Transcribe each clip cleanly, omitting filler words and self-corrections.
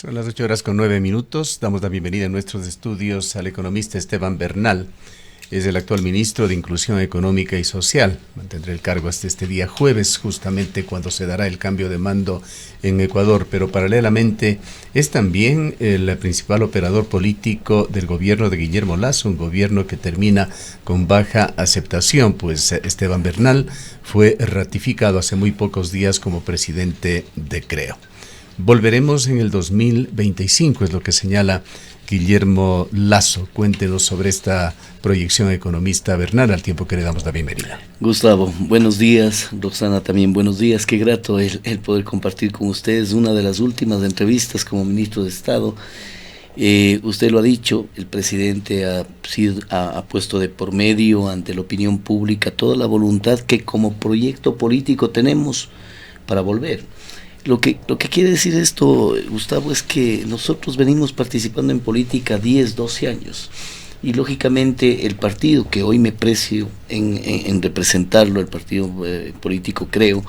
Son las 8:09. Damos la bienvenida en nuestros estudios al economista Esteban Bernal. Es el actual ministro de Inclusión Económica y Social. Mantendrá el cargo hasta este día jueves, justamente cuando se dará el cambio de mando en Ecuador. Pero paralelamente es también el principal operador político del gobierno de Guillermo Lasso, un gobierno que termina con baja aceptación, pues Esteban Bernal fue ratificado hace muy pocos días como presidente de Creo. Volveremos en el 2025, es lo que señala Guillermo Lasso. Cuéntenos sobre esta proyección, economista Bernal, al tiempo que le damos la bienvenida. Gustavo, buenos días. Roxana, también buenos días. Qué grato el poder compartir con ustedes una de las últimas entrevistas como ministro de Estado. Usted lo ha dicho, el presidente ha puesto de por medio ante la opinión pública toda la voluntad que como proyecto político tenemos para volver. Lo que quiere decir esto, Gustavo, es que nosotros venimos participando en política 10, 12 años y lógicamente el partido que hoy me precio en representarlo, el partido político Creo,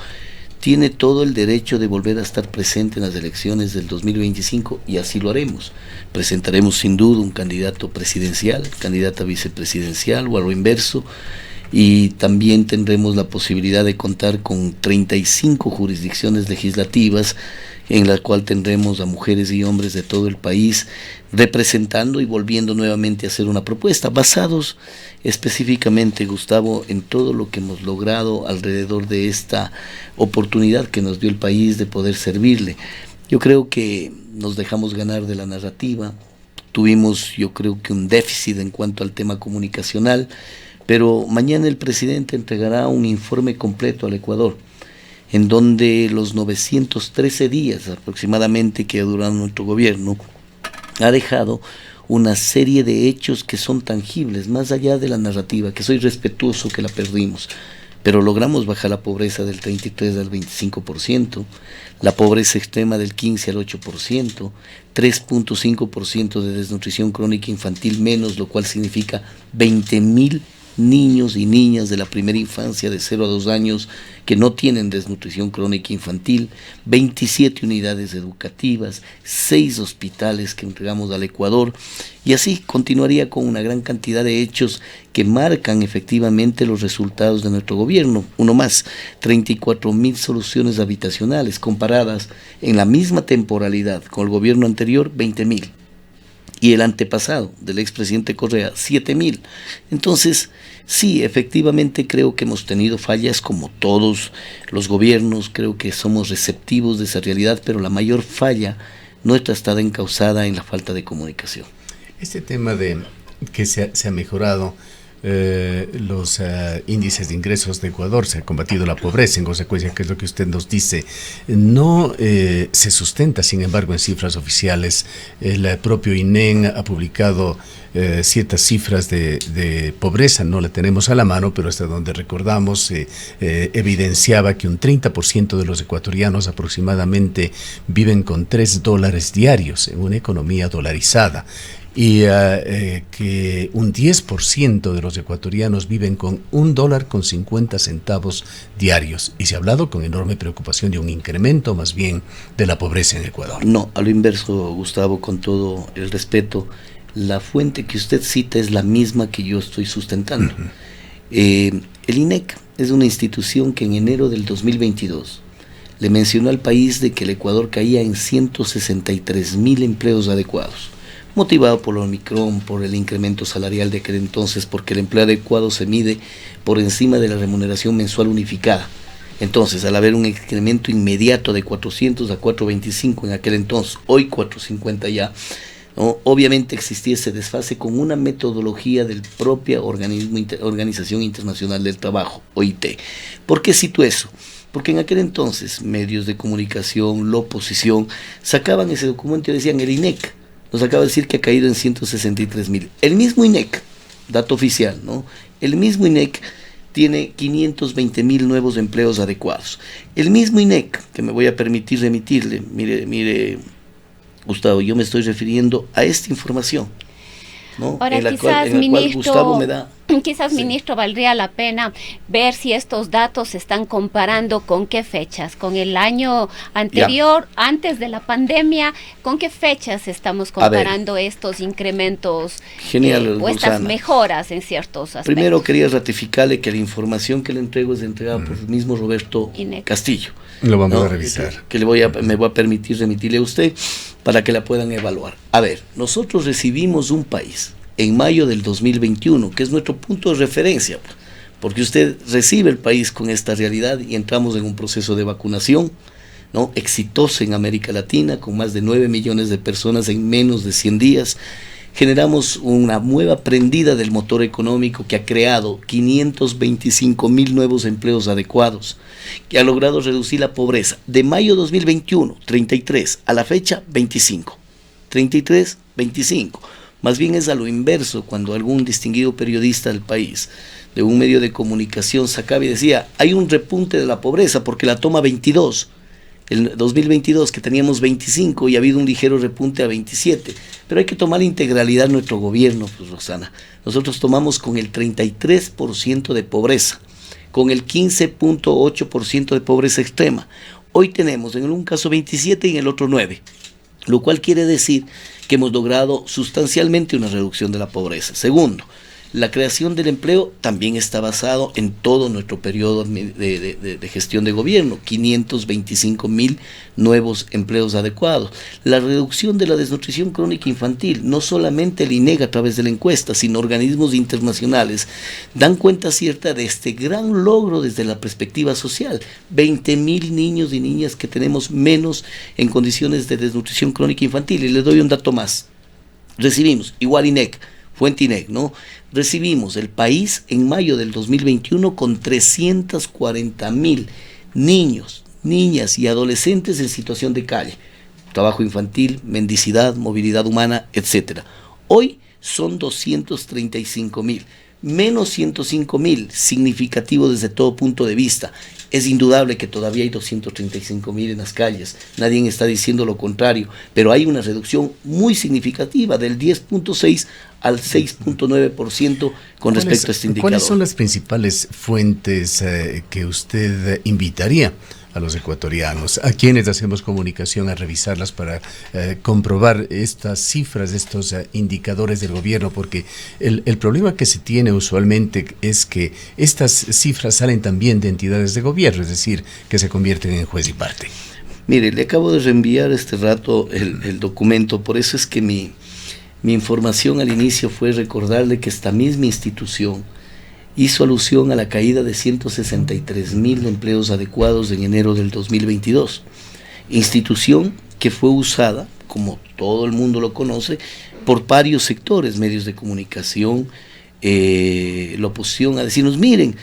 tiene todo el derecho de volver a estar presente en las elecciones del 2025 y así lo haremos. Presentaremos sin duda un candidato presidencial, candidata vicepresidencial o a lo inverso, y también tendremos la posibilidad de contar con 35 jurisdicciones legislativas en la cual tendremos a mujeres y hombres de todo el país representando y volviendo nuevamente a hacer una propuesta, basados específicamente, Gustavo, en todo lo que hemos logrado alrededor de esta oportunidad que nos dio el país de poder servirle. Yo creo que nos dejamos ganar de la narrativa, tuvimos yo creo que un déficit en cuanto al tema comunicacional, pero mañana el presidente entregará un informe completo al Ecuador, en donde los 913 días aproximadamente que ha durado nuestro gobierno ha dejado una serie de hechos que son tangibles, más allá de la narrativa, que soy respetuoso que la perdimos, pero logramos bajar la pobreza del 33 al 25%, la pobreza extrema del 15 al 8%, 3.5% de desnutrición crónica infantil menos, lo cual significa 20.000 niños y niñas de la primera infancia de 0 a 2 años que no tienen desnutrición crónica infantil, 27 unidades educativas, 6 hospitales que entregamos al Ecuador, y así continuaría con una gran cantidad de hechos que marcan efectivamente los resultados de nuestro gobierno. Uno más, 34.000 soluciones habitacionales comparadas en la misma temporalidad con el gobierno anterior, 20.000. Y el antepasado del expresidente Correa, 7.000. Entonces, sí, efectivamente creo que hemos tenido fallas como todos los gobiernos, creo que somos receptivos de esa realidad, pero la mayor falla nuestra está encausada en la falta de comunicación. Este tema de que se ha mejorado los índices de ingresos de Ecuador, se ha combatido la pobreza, en consecuencia, que es lo que usted nos dice, no se sustenta, sin embargo, en cifras oficiales. El propio INEN ha publicado ciertas cifras de pobreza, no la tenemos a la mano, pero hasta donde recordamos evidenciaba que un 30% de los ecuatorianos aproximadamente viven con $3 diarios en una economía dolarizada, y que un 10% de los ecuatorianos viven con $1.50 diarios, y se ha hablado con enorme preocupación de un incremento más bien de la pobreza en Ecuador. No, a lo inverso, Gustavo, con todo el respeto, la fuente que usted cita es la misma que yo estoy sustentando. El INEC es una institución que en enero del 2022 le mencionó al país de que el Ecuador caía en 163.000 empleos adecuados, motivado por el Omicron, por el incremento salarial de aquel entonces, porque el empleo adecuado se mide por encima de la remuneración mensual unificada. Entonces, al haber un incremento inmediato de 400 a 425 en aquel entonces, hoy 450 ya, ¿no? Obviamente existía ese desfase con una metodología del propia Organización Internacional del Trabajo, OIT. ¿Por qué cito eso? Porque en aquel entonces medios de comunicación, la oposición, sacaban ese documento y decían: el INEC nos acaba de decir que ha caído en 163.000. El mismo INEC, dato oficial, ¿no? El mismo INEC tiene 520.000 nuevos empleos adecuados. El mismo INEC, que me voy a permitir remitirle, mire, Gustavo, yo me estoy refiriendo a esta información. ¿no? Ahora, en la quizás, cual ministro, Gustavo me da... Quizás, Sí. ministro, valdría la pena ver si estos datos se están comparando con qué fechas, con el año anterior, antes de la pandemia, con qué fechas estamos comparando estos incrementos Genial, o estas Roxana. mejoras en ciertos aspectos. Primero quería ratificarle que la información que le entrego es entregada por el mismo Roberto INEC. Castillo. Lo vamos a revisar. Que me voy a permitir remitirle a usted para que la puedan evaluar. A ver, nosotros recibimos un país en mayo del 2021, que es nuestro punto de referencia, porque usted recibe el país con esta realidad y entramos en un proceso de vacunación, ¿no?, exitoso en América Latina, con más de 9 millones de personas en menos de 100 días. Generamos una nueva prendida del motor económico que ha creado 525,000 nuevos empleos adecuados, que ha logrado reducir la pobreza de mayo 2021, 33, a la fecha 25, 33, 25. Más bien es a lo inverso cuando algún distinguido periodista del país, de un medio de comunicación, sacaba y decía, hay un repunte de la pobreza porque la toma 22, el 2022 que teníamos 25 y ha habido un ligero repunte a 27, pero hay que tomar la integralidad de nuestro gobierno, pues, Roxana. Nosotros tomamos con el 33% de pobreza, con el 15.8% de pobreza extrema. Hoy tenemos en un caso 27 y en el otro 9, lo cual quiere decir que hemos logrado sustancialmente una reducción de la pobreza. Segundo, la creación del empleo también está basado en todo nuestro periodo de gestión de gobierno, 525,000 nuevos empleos adecuados. La reducción de la desnutrición crónica infantil, no solamente el INEG a través de la encuesta, sino organismos internacionales, dan cuenta cierta de este gran logro desde la perspectiva social. 20,000 niños y niñas que tenemos menos en condiciones de desnutrición crónica infantil. Y les doy un dato más. Recibimos, igual INEG, fuente INEG, ¿no? Recibimos el país en mayo del 2021 con 340,000 niños, niñas y adolescentes en situación de calle, trabajo infantil, mendicidad, movilidad humana, etc. Hoy son 235,000, menos 105,000, significativo desde todo punto de vista. Es indudable que todavía hay 235,000 en las calles, nadie está diciendo lo contrario, pero hay una reducción muy significativa del 10.6 al 6.9% con respecto a este indicador. ¿Cuáles son las principales fuentes que usted invitaría a los ecuatorianos, a quienes hacemos comunicación, a revisarlas para comprobar estas cifras, estos indicadores del gobierno? Porque el problema que se tiene usualmente es que estas cifras salen también de entidades de gobierno, es decir, que se convierten en juez y parte. Mire, le acabo de reenviar este rato el documento, por eso es que mi información al inicio fue recordarle que esta misma institución hizo alusión a la caída de 163,000 empleos adecuados en enero del 2022. Institución que fue usada, como todo el mundo lo conoce, por varios sectores, medios de comunicación, la oposición, a decirnos, miren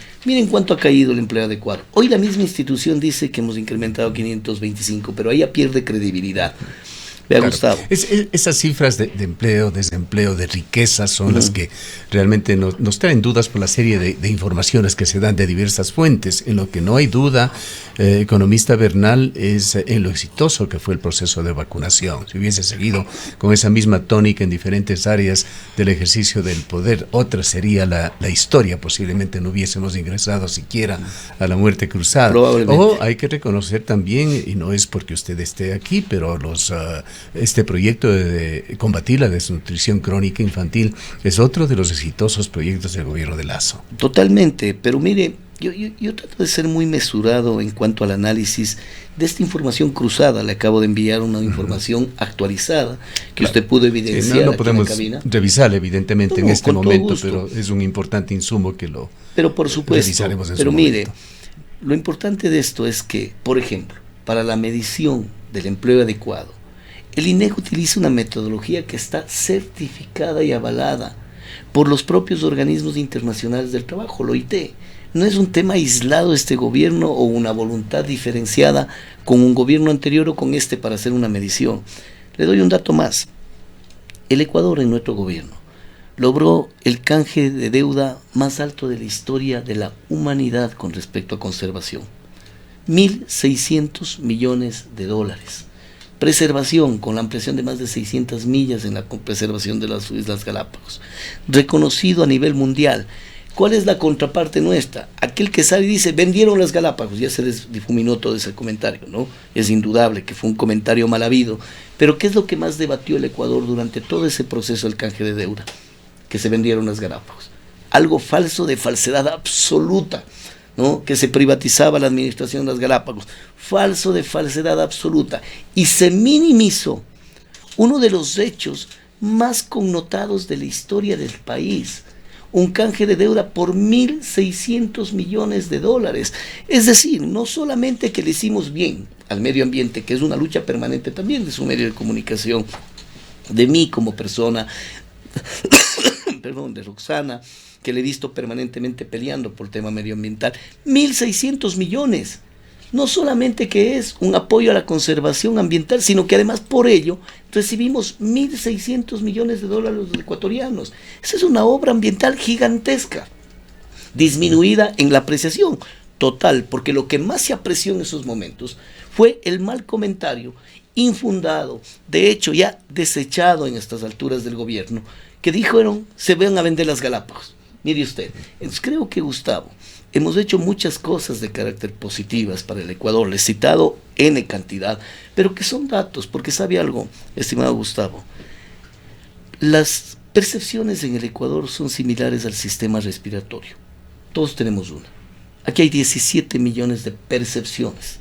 cuánto ha caído el empleo adecuado. Hoy la misma institución dice que hemos incrementado 525, pero ella pierde credibilidad. Vea, claro, Gustavo. Esas cifras de empleo, desempleo, de riqueza son las que realmente nos traen dudas por la serie de informaciones que se dan de diversas fuentes. En lo que no hay duda, economista Bernal, es en lo exitoso que fue el proceso de vacunación. Si hubiese seguido con esa misma tónica en diferentes áreas del ejercicio del poder, otra sería la historia. Posiblemente no hubiésemos ingresado siquiera a la muerte cruzada. O hay que reconocer también, y no es porque usted esté aquí, pero este proyecto de combatir la desnutrición crónica infantil es otro de los exitosos proyectos del gobierno de Lasso. Totalmente, pero mire, yo trato de ser muy mesurado en cuanto al análisis de esta información cruzada. Le acabo de enviar una información actualizada que usted pudo evidenciar. No podemos revisar evidentemente en este momento, pero es un importante insumo que lo revisaremos en su momento. Mire, lo importante de esto es que, por ejemplo, para la medición del empleo adecuado, el INEG utiliza una metodología que está certificada y avalada por los propios organismos internacionales del trabajo, la OIT. No es un tema aislado de este gobierno o una voluntad diferenciada con un gobierno anterior o con este para hacer una medición. Le doy un dato más. El Ecuador, en nuestro gobierno, logró el canje de deuda más alto de la historia de la humanidad con respecto a conservación. $1,600 millones. Preservación, con la ampliación de más de 600 millas en la preservación de las Islas Galápagos. Reconocido a nivel mundial. ¿Cuál es la contraparte nuestra? Aquel que sale y dice, vendieron las Galápagos, ya se les difuminó todo ese comentario, ¿no? Es indudable que fue un comentario mal habido, pero ¿qué es lo que más debatió el Ecuador durante todo ese proceso del canje de deuda? Que se vendieron las Galápagos. Algo falso, de falsedad absoluta, ¿no? Que se privatizaba la administración de las Galápagos. Falso, de falsedad absoluta. Y se minimizó uno de los hechos más connotados de la historia del país. Un canje de deuda por 1.600 millones de dólares. Es decir, no solamente que le hicimos bien al medio ambiente, que es una lucha permanente también de su medio de comunicación, de mí como persona, perdón, de Roxana, que le he visto permanentemente peleando por el tema medioambiental. 1.600 millones. No solamente que es un apoyo a la conservación ambiental, sino que además por ello recibimos 1.600 millones de dólares los ecuatorianos. Esa es una obra ambiental gigantesca, disminuida en la apreciación total, porque lo que más se apreció en esos momentos fue el mal comentario infundado, de hecho ya desechado en estas alturas del gobierno, que dijeron se van a vender las Galápagos. Mire usted, entonces creo que, Gustavo, hemos hecho muchas cosas de carácter positivas para el Ecuador, le he citado N cantidad, pero que son datos, porque sabe algo, estimado Gustavo, las percepciones en el Ecuador son similares al sistema respiratorio, todos tenemos una. Aquí hay 17 millones de percepciones,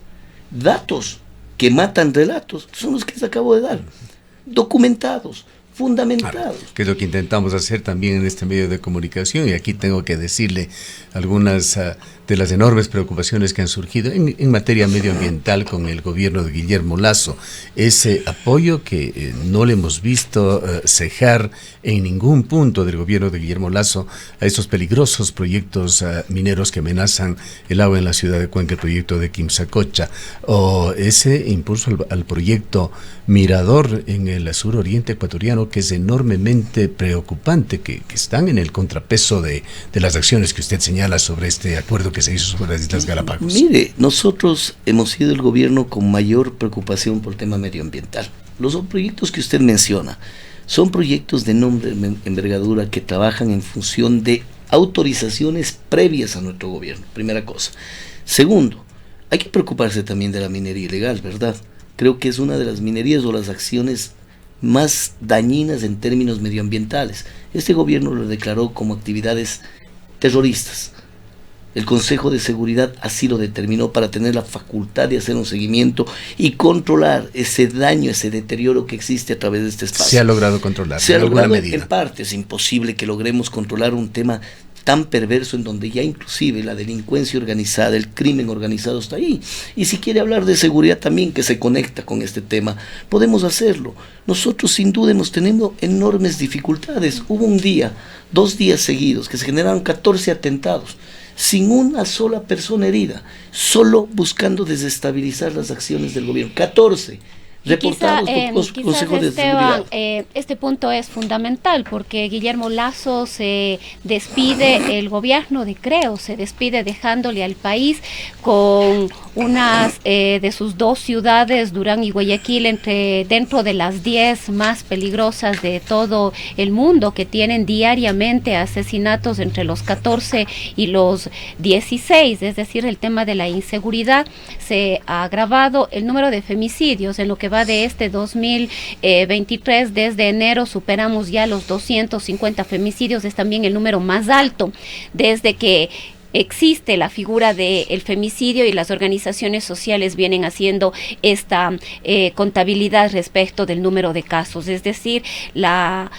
datos que matan relatos, son los que les acabo de dar, documentados, fundamentados. Claro, que es lo que intentamos hacer también en este medio de comunicación, y aquí tengo que decirle algunas de las enormes preocupaciones que han surgido en materia medioambiental con el gobierno de Guillermo Lasso. Ese apoyo que no le hemos visto cejar en ningún punto del gobierno de Guillermo Lasso a estos peligrosos proyectos mineros que amenazan el agua en la ciudad de Cuenca, el proyecto de Quimsacocha, o ese impulso al proyecto Mirador en el suroriente ecuatoriano, que es enormemente preocupante, que están en el contrapeso de las acciones que usted señala sobre este acuerdo que se hizo sobre las Islas Galápagos. Mire, nosotros hemos sido el gobierno con mayor preocupación por el tema medioambiental. Los proyectos que usted menciona son proyectos de enorme envergadura que trabajan en función de autorizaciones previas a nuestro gobierno, primera cosa. Segundo, hay que preocuparse también de la minería ilegal, ¿verdad? Creo que es una de las minerías o las acciones más dañinas en términos medioambientales. Este gobierno lo declaró como actividades terroristas. El Consejo de Seguridad así lo determinó para tener la facultad de hacer un seguimiento y controlar ese daño, ese deterioro que existe a través de este espacio. ¿Se ha logrado controlar? Se ha logrado en parte. Es imposible que logremos controlar un tema tan perverso en donde ya inclusive la delincuencia organizada, el crimen organizado está ahí. Y si quiere hablar de seguridad también, que se conecta con este tema, podemos hacerlo. Nosotros sin duda hemos tenido enormes dificultades. Hubo un día, 2 días seguidos, que se generaron 14 atentados, sin una sola persona herida, solo buscando desestabilizar las acciones del gobierno. 14 reportados por Consejo de Seguridad. Este punto es fundamental porque Guillermo Lasso se despide, el gobierno de Creo se despide dejándole al país con unas de sus 2 ciudades, Durán y Guayaquil, dentro de las 10 más peligrosas de todo el mundo, que tienen diariamente asesinatos entre los 14 y los 16, es decir, el tema de la inseguridad se ha agravado, el número de femicidios en lo que va de este 2023, desde enero superamos ya los 250 femicidios, es también el número más alto desde que existe la figura del femicidio, y las organizaciones sociales vienen haciendo esta contabilidad respecto del número de casos, es decir, la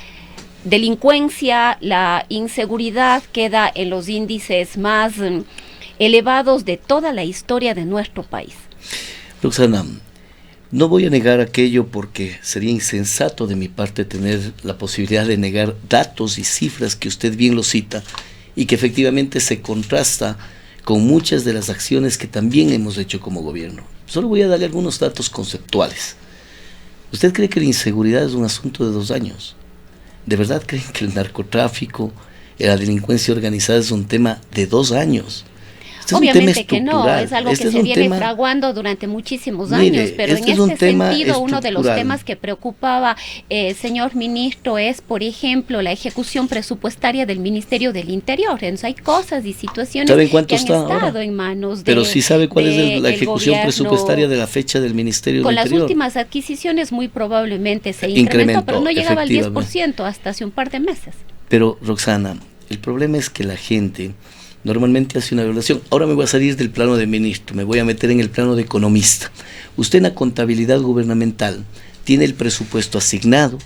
delincuencia, la inseguridad queda en los índices más elevados de toda la historia de nuestro país. Roxana, no voy a negar aquello porque sería insensato de mi parte tener la posibilidad de negar datos y cifras que usted bien lo cita y que efectivamente se contrasta con muchas de las acciones que también hemos hecho como gobierno. Solo voy a darle algunos datos conceptuales. ¿Usted cree que la inseguridad es un asunto de 2 años? ¿De verdad creen que el narcotráfico, la delincuencia organizada es un tema de 2 años? Obviamente que no, es algo que se viene fraguando durante muchísimos años, pero en este sentido uno de los temas que preocupaba, señor ministro, es, por ejemplo, la ejecución presupuestaria del Ministerio del Interior. Entonces hay cosas y situaciones que han estado ahora en manos de... Pero sí sabe cuál es la ejecución presupuestaria de la fecha del Ministerio del Interior. Con las últimas adquisiciones muy probablemente se incrementó, pero no llegaba al 10% hasta hace un par de meses. Pero, Roxana, el problema es que la gente normalmente hace una evaluación. Ahora me voy a salir del plano de ministro, me voy a meter en el plano de economista. Usted en la contabilidad gubernamental tiene el presupuesto asignado,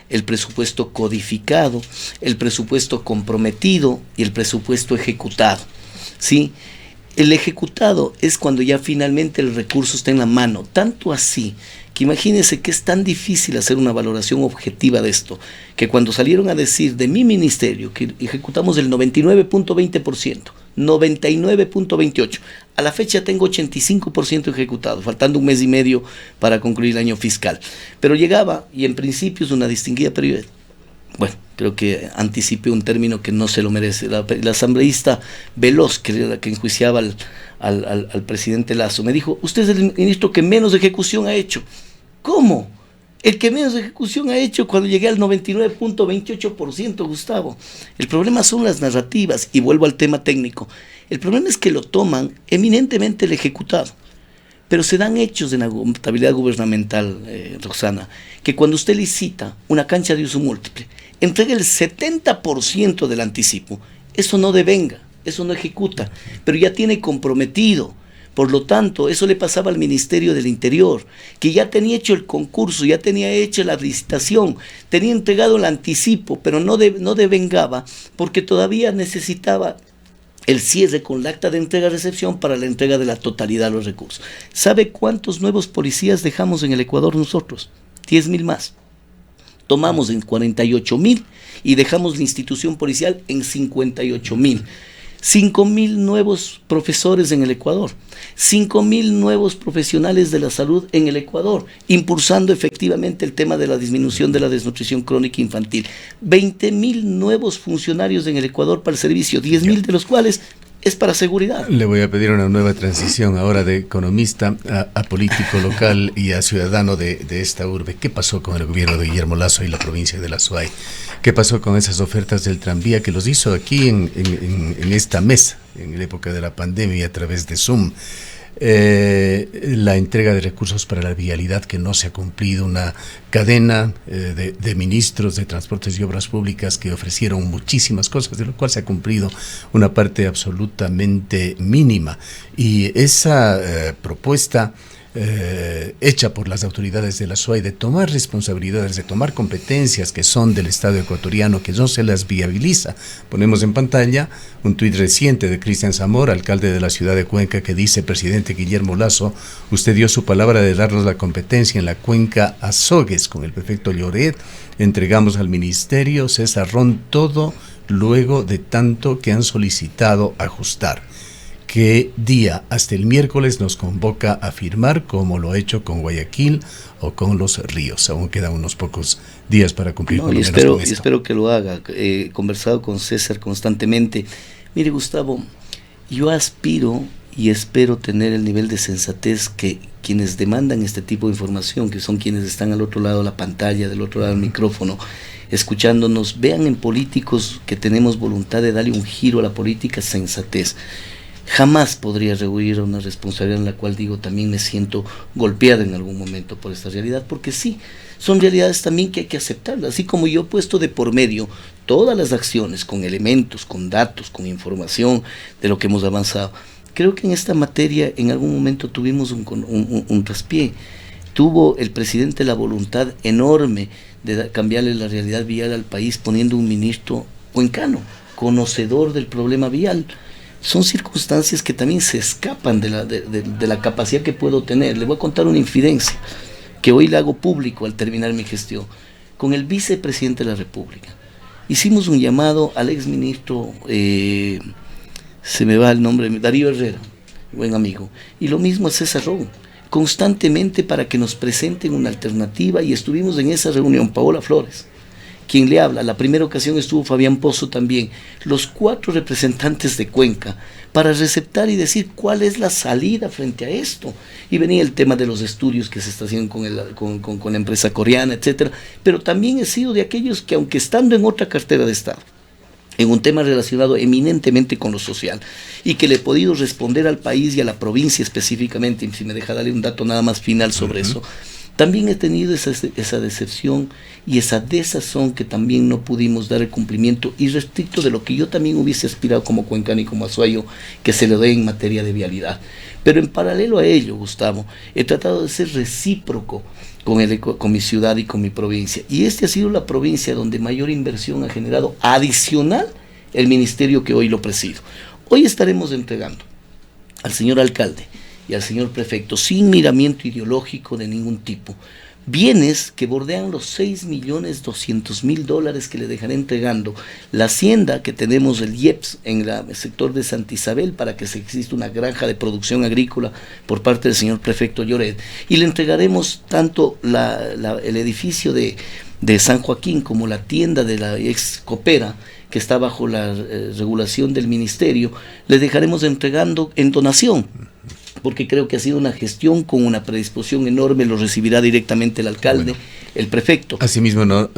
el presupuesto codificado, el presupuesto comprometido y el presupuesto ejecutado, ¿sí? El ejecutado es cuando ya finalmente el recurso está en la mano, tanto así que imagínense que es tan difícil hacer una valoración objetiva de esto, que cuando salieron a decir de mi ministerio que ejecutamos el 99.20%, 99.28%, a la fecha tengo 85% ejecutado, faltando un mes y medio para concluir el año fiscal, pero llegaba, y en principio es una distinguida periodista, bueno, creo que anticipé un término que no se lo merece, la asambleísta Veloz, que era la que enjuiciaba al presidente Lazo, me dijo, usted es el ministro que menos ejecución ha hecho. ¿Cómo? El que menos ejecución ha hecho cuando llegué al 99.28%, Gustavo. El problema son las narrativas, y vuelvo al tema técnico. El problema es que lo toman eminentemente el ejecutado. Pero se dan hechos en la contabilidad gubernamental, Roxana, que cuando usted licita una cancha de uso múltiple, entrega el 70% del anticipo, eso no devenga, eso no ejecuta, pero ya tiene comprometido. Por lo tanto, eso le pasaba al Ministerio del Interior, que ya tenía hecho el concurso, ya tenía hecha la licitación, tenía entregado el anticipo, pero no devengaba, porque todavía necesitaba el cierre con la acta de entrega-recepción para la entrega de la totalidad de los recursos. ¿Sabe cuántos nuevos policías dejamos en el Ecuador nosotros? 10,000 más. Tomamos en 48,000 y dejamos la institución policial en 58,000. 5,000 nuevos profesores en el Ecuador, 5,000 nuevos profesionales de la salud en el Ecuador, impulsando efectivamente el tema de la disminución de la desnutrición crónica infantil, 20,000 nuevos funcionarios en el Ecuador para el servicio, 10,000 de los cuales es para seguridad. Le voy a pedir una nueva transición ahora de economista a político local y a ciudadano de esta urbe. ¿Qué pasó con el gobierno de Guillermo Lasso y la provincia de La Suay? ¿Qué pasó con esas ofertas del tranvía que los hizo aquí en esta mesa, en la época de la pandemia y a través de Zoom? La entrega de recursos para la vialidad que no se ha cumplido, una cadena de ministros de transportes y obras públicas que ofrecieron muchísimas cosas, de lo cual se ha cumplido una parte absolutamente mínima, y esa propuesta hecha por las autoridades de la SUAY de tomar responsabilidades, de tomar competencias que son del Estado ecuatoriano, que no se las viabiliza. Ponemos en pantalla un tuit reciente de Cristian Zamora, alcalde de la ciudad de Cuenca, que dice: presidente Guillermo Lasso, usted dio su palabra de darnos la competencia en la cuenca Azogues con el prefecto Lloret, entregamos al ministerio César Ron todo luego de tanto que han solicitado ajustar. ¿Qué día? Hasta el miércoles nos convoca a firmar, como lo ha hecho con Guayaquil o con Los Ríos. Aún quedan unos pocos días para cumplir con esto. Y espero que lo haga. He conversado con César constantemente. Mire, Gustavo, yo aspiro y espero tener el nivel de sensatez que quienes demandan este tipo de información, que son quienes están al otro lado de la pantalla, del otro lado del micrófono, escuchándonos, vean en políticos que tenemos voluntad de darle un giro a la política, sensatez. Jamás podría rehuir a una responsabilidad en la cual digo también me siento golpeada en algún momento por esta realidad, porque sí, son realidades también que hay que aceptarlas, así como yo he puesto de por medio todas las acciones con elementos, con datos, con información de lo que hemos avanzado. Creo que en esta materia en algún momento tuvimos un traspié. Tuvo el presidente la voluntad enorme de cambiarle la realidad vial al país poniendo un ministro cuencano, conocedor del problema vial. Son circunstancias que también se escapan de la capacidad que puedo tener. Le voy a contar una infidencia que hoy le hago público al terminar mi gestión. Con el vicepresidente de la República hicimos un llamado al exministro, se me va el nombre, Darío Herrera, buen amigo, y lo mismo a César Ron, constantemente para que nos presenten una alternativa, y estuvimos en esa reunión, Paola Flores, quien le habla. La primera ocasión estuvo Fabián Pozo también, los 4 representantes de Cuenca, para receptar y decir cuál es la salida frente a esto. Y venía el tema de los estudios que se está haciendo con la empresa coreana, etcétera. Pero también he sido de aquellos que, aunque estando en otra cartera de Estado, en un tema relacionado eminentemente con lo social, y que le he podido responder al país y a la provincia específicamente, y si me deja darle un dato nada más final sobre eso, también he tenido esa decepción y esa desazón que también no pudimos dar el cumplimiento irrestricto de lo que yo también hubiese aspirado como cuencano y como azuayo, que se le dé en materia de vialidad. Pero en paralelo a ello, Gustavo, he tratado de ser recíproco con mi ciudad y con mi provincia. Y ha sido la provincia donde mayor inversión ha generado adicional el ministerio que hoy lo presido. Hoy estaremos entregando al señor alcalde y al señor prefecto, sin miramiento ideológico de ningún tipo, bienes que bordean los $6.200.000 que le dejaré entregando la hacienda que tenemos, el IEPS, en el sector de Santa Isabel, para que exista una granja de producción agrícola por parte del señor prefecto Lloret, y le entregaremos tanto el edificio de San Joaquín como la tienda de la ex Coopera, que está bajo la regulación del ministerio, le dejaremos entregando en donación, porque creo que ha sido una gestión con una predisposición enorme, lo recibirá directamente el alcalde, bueno, el prefecto. Asimismo, no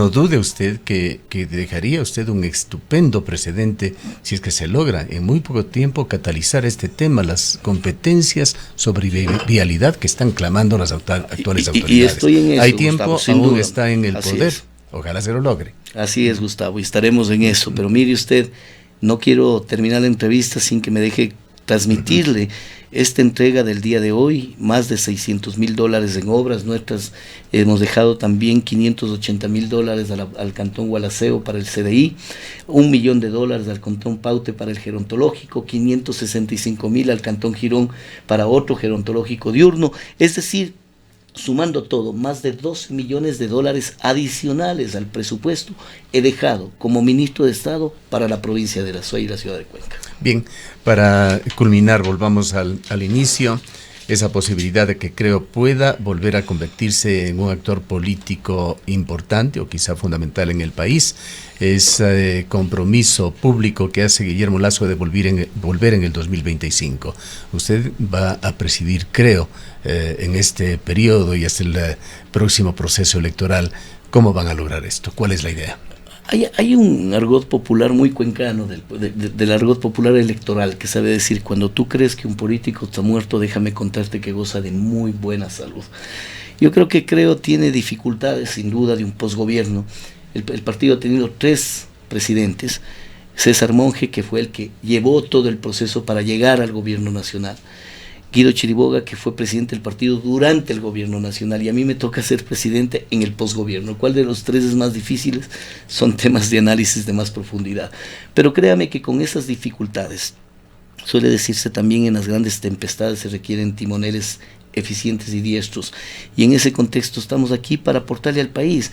dude usted que dejaría usted un estupendo precedente si es que se logra en muy poco tiempo catalizar este tema, las competencias sobre vialidad que están clamando las actuales autoridades. Y estoy en eso, hay tiempo, Gustavo, aún duda. Está en el Así poder, es. Ojalá se lo logre. Así es, Gustavo, y estaremos en eso, pero mire usted, no quiero terminar la entrevista sin que me deje transmitirle esta entrega del día de hoy, más de $600.000 en obras nuestras. Hemos dejado también $580.000 al Cantón Gualaceo para el CDI, $1 millón al Cantón Paute para el gerontológico, 565.000 al Cantón Girón para otro gerontológico diurno, es decir, sumando todo, más de $12 millones adicionales al presupuesto he dejado como ministro de Estado para la provincia de Azuay y la ciudad de Cuenca. Bien, para culminar, volvamos al inicio, esa posibilidad de que creo pueda volver a convertirse en un actor político importante o quizá fundamental en el país, ese compromiso público que hace Guillermo Lasso de volver en el 2025. Usted va a presidir, creo, en este periodo y hasta el próximo proceso electoral. ¿Cómo van a lograr esto? ¿Cuál es la idea? Hay un argot popular muy cuencano, del argot popular electoral, que sabe decir: cuando tú crees que un político está muerto, déjame contarte que goza de muy buena salud. Yo creo que tiene dificultades sin duda de un posgobierno. El partido ha tenido 3 presidentes, César Monge, que fue el que llevó todo el proceso para llegar al gobierno nacional, Guido Chiriboga, que fue presidente del partido durante el gobierno nacional, y a mí me toca ser presidente en el posgobierno. ¿Cuál de los 3 es más difícil? Son temas de análisis de más profundidad. Pero créame que con esas dificultades, suele decirse también, en las grandes tempestades se requieren timoneles eficientes y diestros, y en ese contexto estamos aquí para aportarle al país.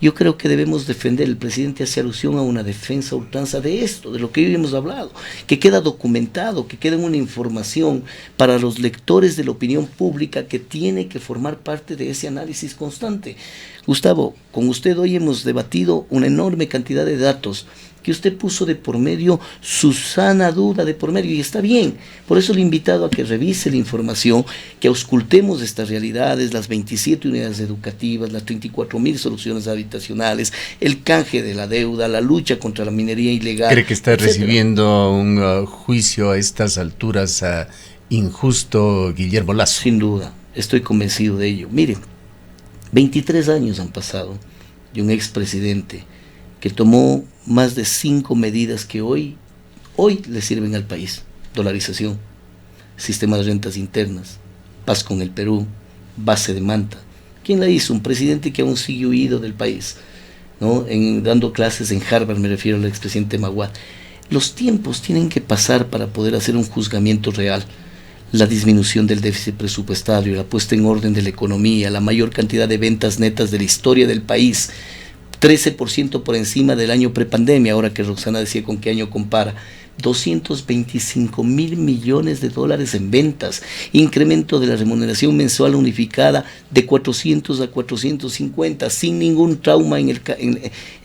Yo creo que debemos defender, el presidente hace alusión a una defensa a ultranza de esto, de lo que hoy hemos hablado, que queda documentado, que queda en una información para los lectores de la opinión pública, que tiene que formar parte de ese análisis constante. Gustavo, con usted hoy hemos debatido una enorme cantidad de datos que usted puso de por medio, su sana duda de por medio, y está bien. Por eso le he invitado a que revise la información, que auscultemos estas realidades, las 27 unidades educativas, las 34.000 soluciones habitacionales, el canje de la deuda, la lucha contra la minería ilegal. ¿Cree que está recibiendo un juicio a estas alturas injusto, Guillermo Lasso? Sin duda, estoy convencido de ello. Miren, 23 años han pasado de un expresidente que tomó más de 5 medidas que hoy le sirven al país: dolarización, sistema de rentas internas, paz con el Perú, base de Manta. ¿Quién la hizo? Un presidente que aún sigue huido del país, ¿no? Dando clases en Harvard, me refiero al expresidente Maguad. Los tiempos tienen que pasar para poder hacer un juzgamiento real. La disminución del déficit presupuestario, la puesta en orden de la economía, la mayor cantidad de ventas netas de la historia del país, 13% por encima del año prepandemia, ahora que Roxana decía con qué año compara, 225.000 millones de dólares en ventas, incremento de la remuneración mensual unificada de 400 a 450, sin ningún trauma en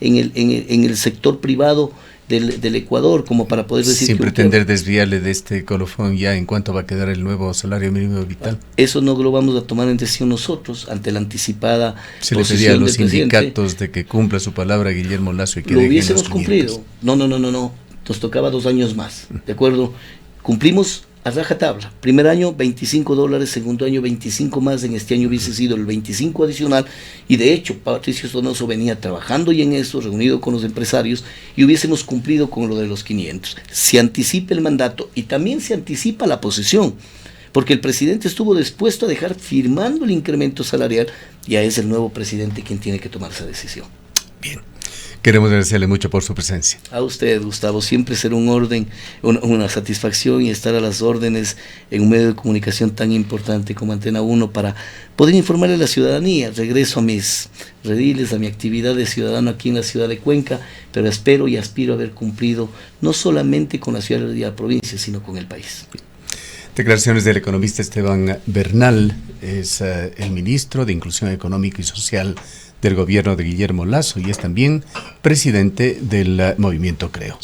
el sector privado del Ecuador, como para poder decir... Sin pretender desviarle de este colofón ya en cuánto va a quedar el nuevo salario mínimo vital. Eso no lo vamos a tomar en decisión nosotros, ante la anticipada se le pedía a los sindicatos de que cumpla su palabra Guillermo Lasso y que lo hubiésemos cumplido. No, nos tocaba 2 años más, ¿de acuerdo? Cumplimos a rajatabla. Primer año $25, segundo año 25 más, en este año hubiese sido el 25 adicional, y de hecho Patricio Donoso venía trabajando y en eso, reunido con los empresarios, y hubiésemos cumplido con lo de los 500. Se anticipa el mandato y también se anticipa la posesión, porque el presidente estuvo dispuesto a dejar firmando el incremento salarial, y es el nuevo presidente quien tiene que tomar esa decisión. Bien. Queremos agradecerle mucho por su presencia. A usted, Gustavo, siempre será un orden, una satisfacción, y estar a las órdenes en un medio de comunicación tan importante como Antena 1 para poder informarle a la ciudadanía. Regreso a mis rediles, a mi actividad de ciudadano aquí en la ciudad de Cuenca, pero espero y aspiro a haber cumplido no solamente con la ciudad y la provincia, sino con el país. Declaraciones del economista Esteban Bernal, es el ministro de Inclusión Económica y Social del gobierno de Guillermo Lasso y es también presidente del movimiento Creo.